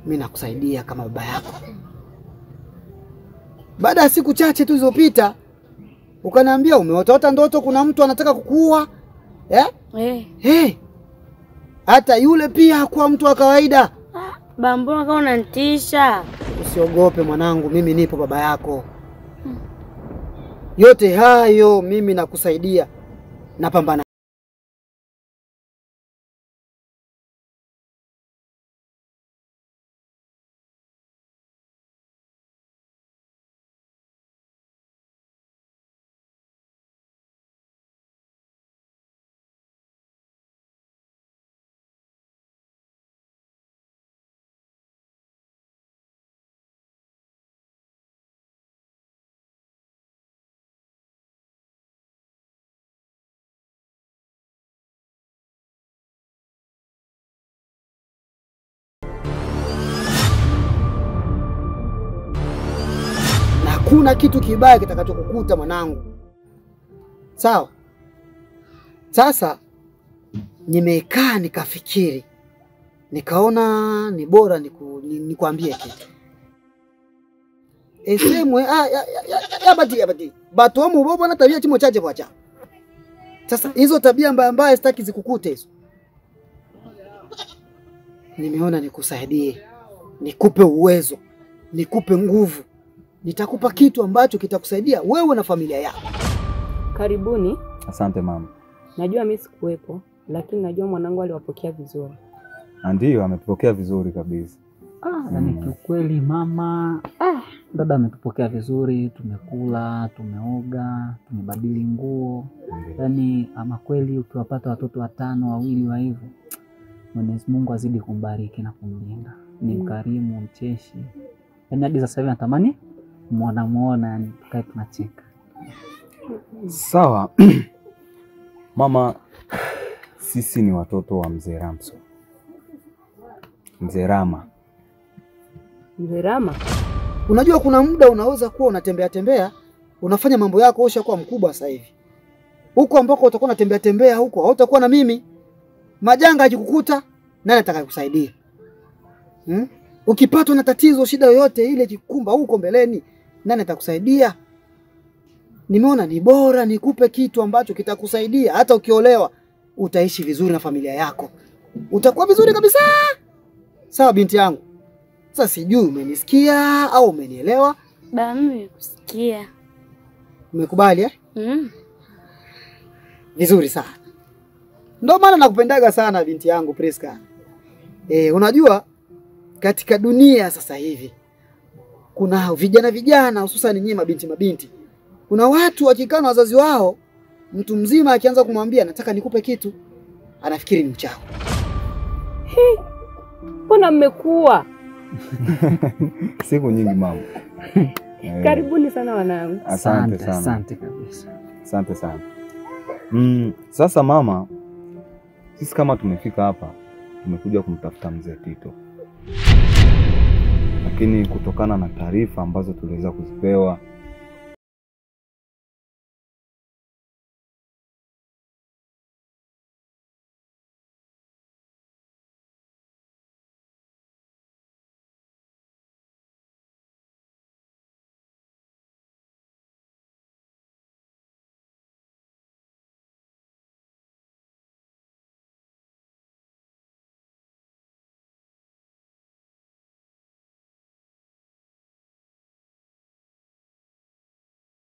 mimi nakusaidia kama baba yako. Baada ya siku chache tu zilizopita ukaniambia umeota ndoto kuna mtu anataka kukuua. Hata yule pia hakuwa mtu wa kawaida. Mbona kama unanitisha? Usiogope mwanangu, mimi nipo baba yako. Yote hayo mimi nakusaidia. Napambana. Kuna kitu kibaya kitakachokukuta mwanangu. Sawa? Sasa nimekaa nikafikiri. Nikaona ni bora nikwambie kitu. Esemwe bati. Batu wamu bobo na tabia chimo chache bwacha. Sasa hizo tabia mbaya sitaki zikukute hizo. Nimeona nikusaidie. Nikupe uwezo. Nikupe nguvu. Nitakupa kitu ambacho kitakusaidia wewe na familia yako. Karibuni. Asante mama. Najua mimi sikuwepo, lakini najua mwanangu aliwapokea vizuri. Ndio, ametupokea vizuri kabisa. Yaani kiukweli mama, dada ametupokea vizuri, tumekula, tumeoga, tumebadili nguo. Yaani ama kweli ukiwapata watoto 5 wawili wa hivyo, Mwenyezi Mungu azidi kumbariki na kumlinda. Ni mkarimu, mcheshi. Yaani hadi sasa hivi natamani muona yani tukae tunacheka. Sawa. Mama, sisi ni watoto wa Mzee Ramso. Mzee Rama. Mzee Rama? Unajua kuna muda unaweza kuwa unatembea unafanya mambo yako ushakuwa mkubwa sasa hivi. Huko ambako utakuwa unatembea huko hautakuwa na mimi. Majanga yakikukuta nani atakayekusaidia? Ukipatwa na tatizo shida yoyote ile kikumba huko mbeleni nani atakusaidia? Nimeona ni bora nikupe kitu ambacho kitakusaidia hata ukiolewa utaishi vizuri na familia yako. Utakuwa vizuri kabisa. Sawa binti yangu. Sasa sijui umenisikia au umenielewa? Baba mimi nimekusikia. Umekubali Vizuri sana. Ndio maana nakupendaga sana binti yangu Priska. Unajua katika dunia sasa hivi kuna vijana hususan nyinyi mabinti. Kuna watu wakikaa na wazazi wao, mtu mzima akianza kumwambia nataka nikupe kitu, anafikiri ni uchawi. Mbona mmekuwa? Siku nyingi mama. Karibuni sana wanangu. Asante sana. Asante kabisa. Asante sana. Sasa mama, sisi kama tumefika hapa, tumekuja kumtafuta Mzee Tito. Lakini kutokana na taarifa ambazo tuliweza kuzipewa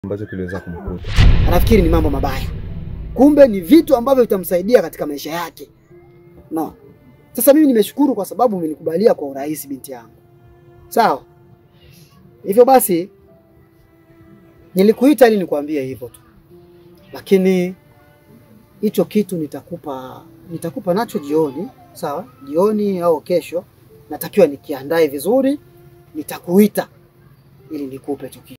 ambacho tuliweza kumkuta. Anafikiri ni mambo mabaya. Kumbe ni vitu ambavyo vitamsaidia katika maisha yake. No. Sasa mimi nimeshukuru kwa sababu umenikubalia kwa urahisi binti yangu. Sawa? Hivyo basi nilikuita ili nikwambie hivyo tu. Lakini hicho kitu nitakupa nacho jioni, sawa? Jioni au kesho natakiwa nikiandae vizuri, nitakuita ili nikupe hicho kitu.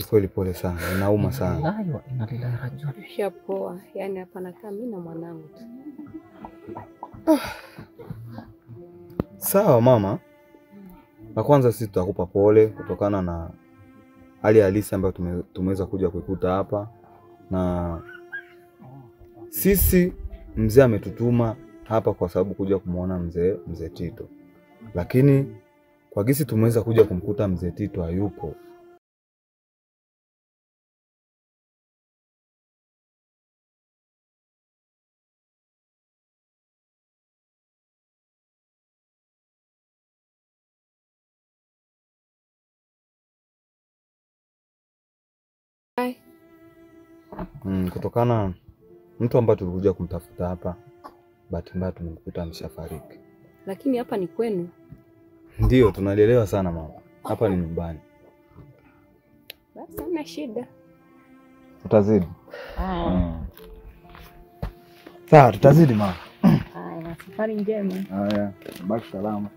Kweli pole sana. Inauma sana. Aiyo, inalilahi rajiun. Ya poa, yaani hapa nakaa mimi na mwanangu tu. Sawa mama. Na kwanza sisi tutakupa pole kutokana na hali halisi ambayo tumeweza kuja kuikuta hapa, na sisi mzee ametutuma hapa kwa sababu kuja kumuona mzee Tito. Lakini kwa gisi tumeweza kuja kumkuta mzee Tito hayupo. Kutokana mtu ambaye tulikuja kumtafuta hapa, bahati mbaya tumemkuta ameshafariki. Lakini hapa ni kwenu? Ndio, tunalielewa sana mama. Hapa ni nyumbani. Basi hamna shida. Tutazidi. Sawa, tutazidi mama. Haya, safari njema. Haya, baki salama.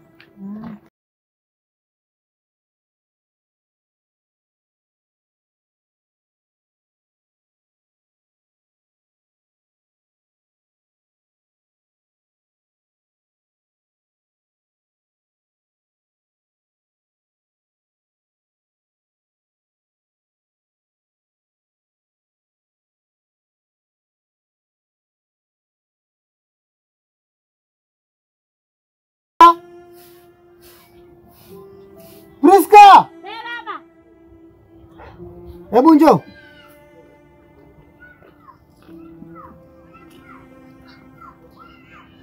Priska! Hebu njoo.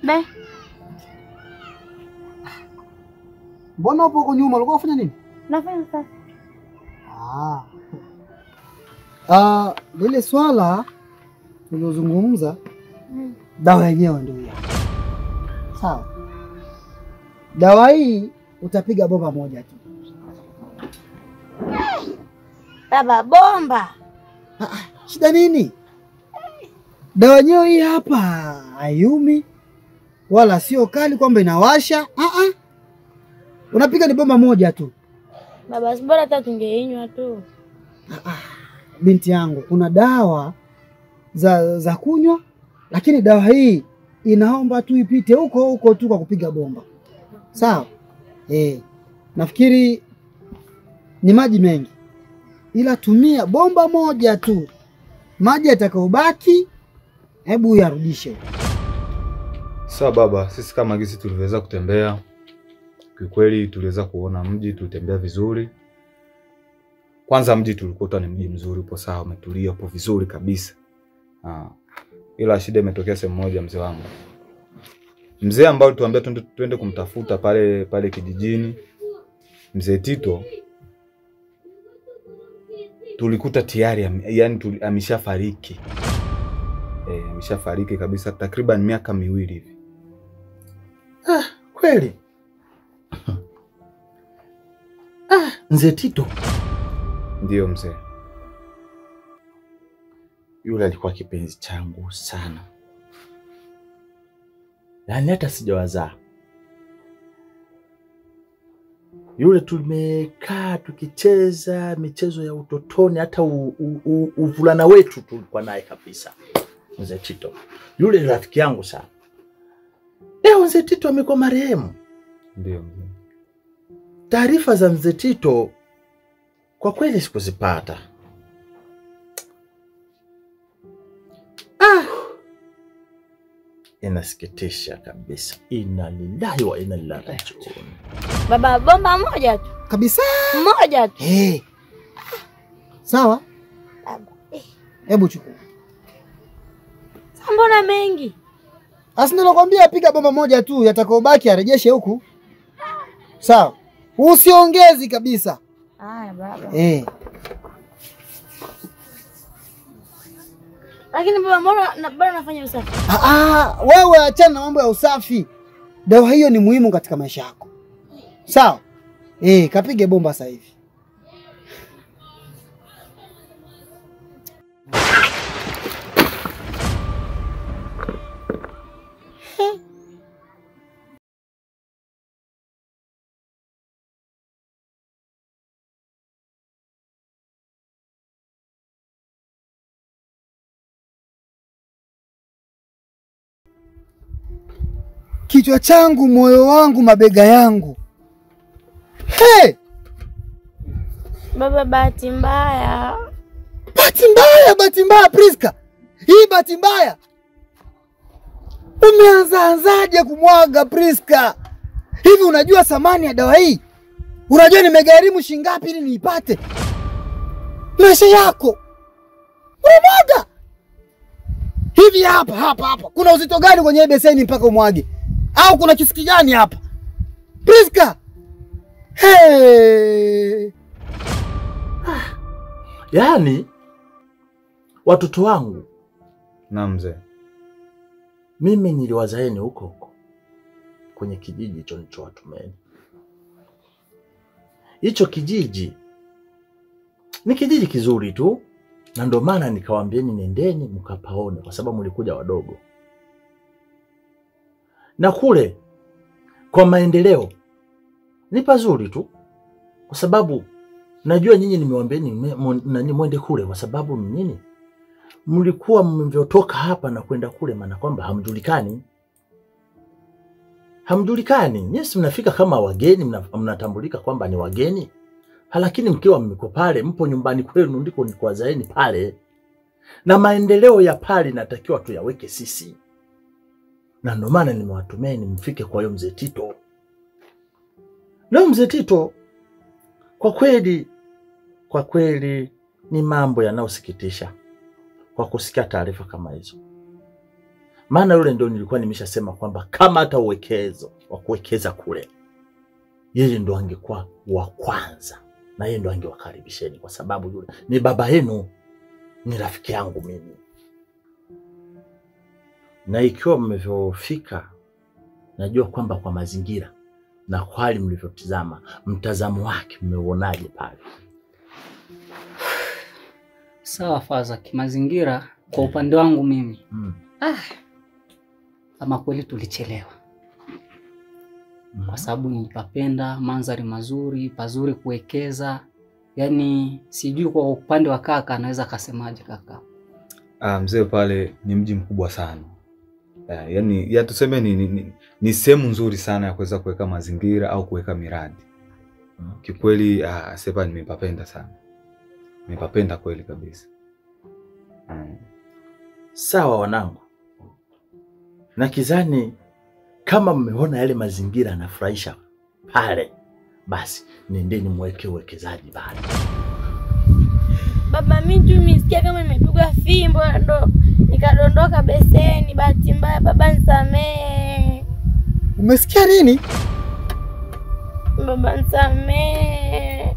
Be, Mbona upo huko nyuma? Ulikuwa unafanya nini? nafanya sasa. Lile swala tulizozungumza, dawa yenyewe ndio hiyo. Sawa. Dawa hii utapiga bomba moja tu. Baba, bomba. Shida nini? Dawa yenyewe hii hapa hayumi wala sio kali kwamba inawasha. Unapiga ni bomba moja tu. Baba, si bora hata tungeinywa tu. Binti yangu, kuna dawa za kunywa, lakini dawa hii inaomba tu ipite huko tu kwa kupiga bomba. Sawa? Nafikiri ni maji mengi, ila tumia bomba moja tu. Maji yatakayobaki hebu yarudishe. Sawa baba, sisi kama gisi tuliweza kutembea, kikweli tuliweza kuona mji, tulitembea vizuri. Kwanza mji tulikuta ni mji mzuri, upo sawa, umetulia, upo vizuri kabisa. Ila shida imetokea sehemu moja mzee wangu. Mzee ambao tuambia twende kumtafuta pale kijijini, mzee Tito, tulikuta tayari yani ameshafariki. Ameshafariki kabisa, takriban miaka 2 hivi. Kweli? Mzee Tito. Ndio mzee. Yule alikuwa kipenzi changu sana. Yaani hata sijawazaa. Yule tumekaa tukicheza michezo ya utotoni, hata uvulana wetu tulikuwa naye kabisa. Mzee Tito. Yule ni rafiki yangu sana. Leo Mzee Tito amekuwa marehemu. Ndio mzee. Taarifa za Mzee Tito kwa kweli sikuzipata. Inasikitisha kabisa. Inna lillahi wa inna ilaihi rajiun. Baba, bomba moja tu. Kabisa. Moja tu. Sawa? Baba. Hebu chukua. Mbona mengi? Asi ndio nakwambia piga bomba moja tu, yatakayobaki arejeshe huku. Sawa? Usiongezi kabisa. Haya baba. Lakini baba, mbona nafanya usafi? Wewe achana na mambo ya usafi. Dawa hiyo ni muhimu katika maisha yako. Sawa? Kapige bomba sasa hivi. kichwa changu, moyo wangu, mabega yangu. Hey! Baba, bahati mbaya. Bahati mbaya Priska. Hii bahati mbaya. Umeanzaje kumwaga Priska? Hivi unajua thamani ya dawa hii? Unajua nimegharimu shilingi ngapi ili niipate? Maisha yako. Unamwaga. Hivi hapa. Kuna uzito gani kwenye beseni mpaka umwage? Au kuna kisiki gani hapa? Priska. Hey. Yaani watoto wangu. Na mzee. Mimi niliwazaeni huko kwenye kijiji hicho nilichowatumeni. Hicho kijiji ni kijiji kizuri tu, na ndio maana nikawaambieni nendeni mkapaone kwa sababu mlikuja wadogo. Na kule kwa maendeleo ni pazuri tu, kwa sababu najua nyinyi nimewaambieni mwende kule kwa sababu nini? Mlikuwa mlivyotoka hapa na kwenda kule, maana kwamba hamjulikani. Nyinyi mnafika kama wageni, mnatambulika kwamba ni wageni. Lakini mkiwa mmeko pale, mpo nyumbani kwenu, ndiko nikuwazaeni pale. Na maendeleo ya pale natakiwa tuyaweke sisi. Na ndio maana nimewatumeni mfike kwa hiyo mzee Tito. Na mzee Tito kwa kweli ni mambo yanayosikitisha kwa kusikia taarifa kama hizo. Maana yule ndio nilikuwa nimeshasema kwamba kama hata uwekezo wa kuwekeza kule, yeye ndio angekuwa wa kwanza na yeye ndio angewakaribisheni, kwa sababu yule ni baba yenu, ni rafiki yangu mimi. Na ikiwa mmefika, najua kwamba kwa mazingira na kwa hali mlivyotizama, mtazamo wake mmeuonaje pale? Sawa Faza, kimazingira kwa upande wangu mimi. Ama kweli tulichelewa. Kwa sababu nilipapenda mandhari mazuri, pazuri kuwekeza. Yaani sijui kwa upande wa kaka anaweza kasemaje kaka. Mzee, pale ni mji mkubwa sana. Yaani ya tuseme ni sehemu nzuri sana ya kuweza kuweka mazingira au kuweka miradi. Kikweli sepa nimepapenda sana. Nimepapenda kweli kabisa. Sawa wanangu. Na kizani kama mmeona yale mazingira yanafurahisha pale, basi nendeni mweke uwekezaji pale. Baba, mimi nimesikia kama nimepigwa fimbo ndo nikadondoka beseni, bahati mbaya baba, nisamee. Umesikia nini? Baba, nisamee.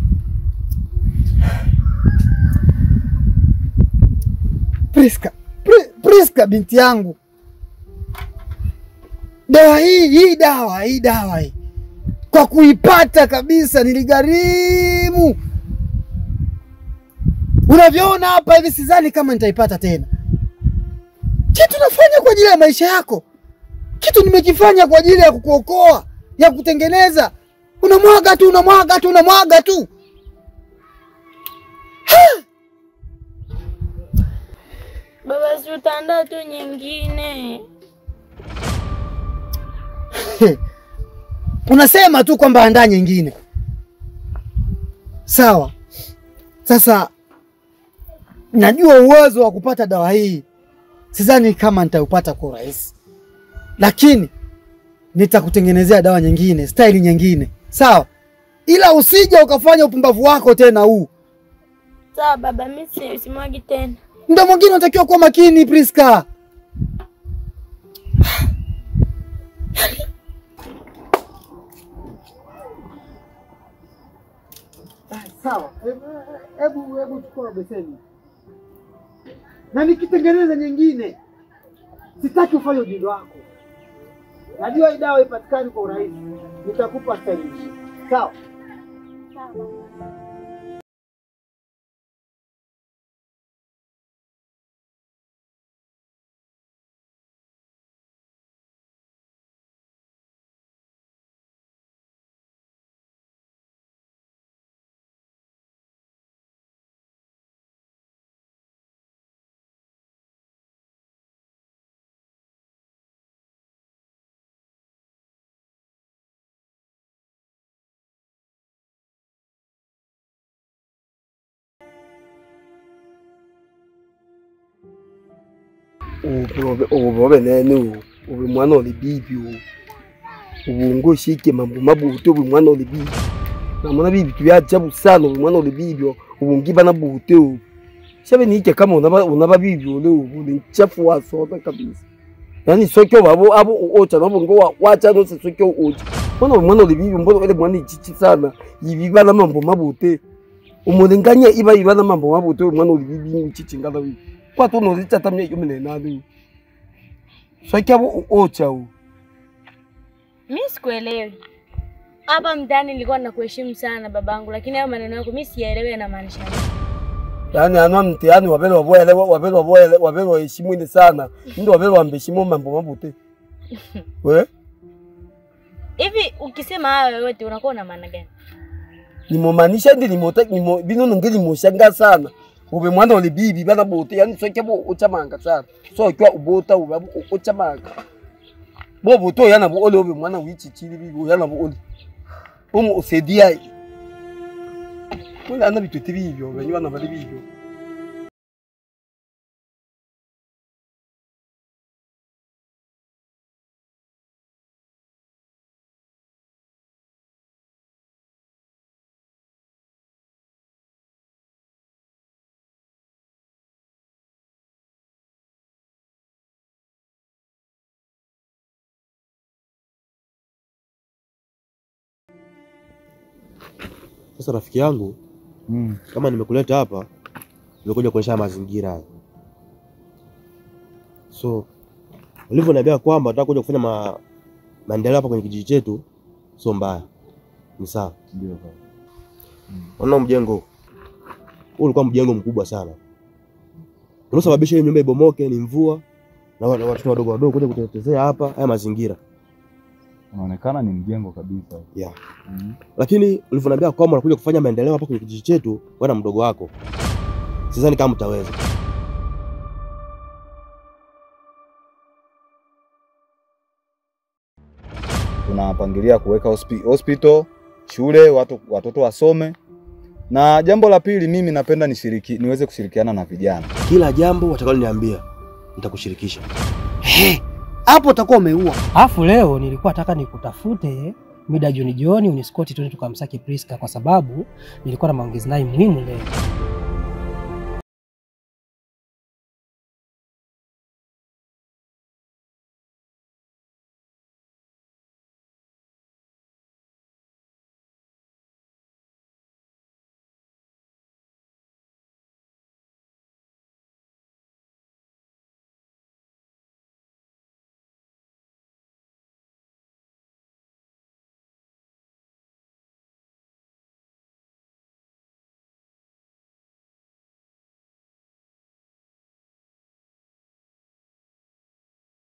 Priska binti yangu. Dawa hii kwa kuipata kabisa niligharimu. Unavyoona hapa hivi sidhani kama nitaipata tena. Kitu nafanya kwa ajili ya maisha yako. Kitu nimekifanya kwa ajili ya kukuokoa, ya kutengeneza. Unamwaga tu. Baba, si utaandaa tu nyingine. Unasema tu kwamba andaa nyingine. Sawa. Sasa najua uwezo wa kupata dawa hii. Sidhani kama nitaupata kwa urahisi. Lakini nitakutengenezea dawa nyingine, style nyingine. Sawa? Ila usije ukafanya upumbavu wako tena huu. Sawa baba, mimi simwagi tena. Ndio mwingine unatakiwa kuwa makini Priska. Sawa. Hebu chukua beseni. Na nikitengeneza nyingine. Sitaki ufanye ujinga wako. Najua hii dawa ipatikani kwa urahisi. Nitakupa style. Sawa? Sawa. Ubobe nene ube mwana oli bibi ubungo shike mambo mabuto ube mwana oli bibi. Na mwana bibi tuyajabu sana ube mwana oli bibi ubungiba na buto. Shabe nike kama unaba bibi ole ubu chafu wa soda kabisa. Yani sokyo babo abo ocha nabo ngo wacha no se sokyo ocha. Mwana oli bibi mbono ele mwana ichichi sana. Ibiba na mambo mabute. Umulinganya iba na mambo mabute mwana oli bibi ichichi ngala bibi. Kwa tu no licha tamye yumene nani. Sokyo abo ocha u. Mimi sikuelewi. Hapa mtaani nilikuwa nakuheshimu sana babangu, lakini hayo maneno yako mimi siyaelewi yanamaanisha nini. Yani anwa mtihani wabele waheshimu ile sana. Ndio wabele wambeshimu mambo mabute. We? Hivi ukisema hayo yote unakuwa na maana gani? Nimomaanisha ndi bino ngeli moshanga sana. Ube mwana ole bibi bana bote yani soke bo uchamanga sana. So kwa ubota ubabu uchamanga. Bo boto yana bo ole ube mwana wichi chili bibi yana bo ole. Usedia. Mwana anabitu tibibyo benyo ana bali bibyo. Sasa rafiki yangu, kama nimekuleta hapa, nimekuja kuonyesha mazingira. So, ulivyoniambia kwamba nataka kuja kufanya maendeleo hapa kwenye kijiji chetu, sio mbaya. Ni sawa. Ndio baba. Unaona mjengo huu ulikuwa mjengo mkubwa sana. Unasababisha hii nyumba ibomoke ni mvua na watoto wadogo kuja kutetezea hapa haya mazingira. Unaonekana ni mjengo kabisa. Yeah. Lakini ulivyoniambia kwamba unakuja kufanya maendeleo hapa kwenye kijiji chetu, wewe na mdogo wako. Sidhani kama mtaweza. Tunapangilia kuweka hospital, shule, watoto wasome. Na jambo la pili, mimi napenda niweze kushirikiana na vijana. Kila jambo watakaloniambia nitakushirikisha. Hapo utakuwa umeua. Alafu leo nilikuwa nataka nikutafute mida jioni uniskoti tuende tukamsaki Priska kwa sababu nilikuwa na maongezi naye muhimu leo.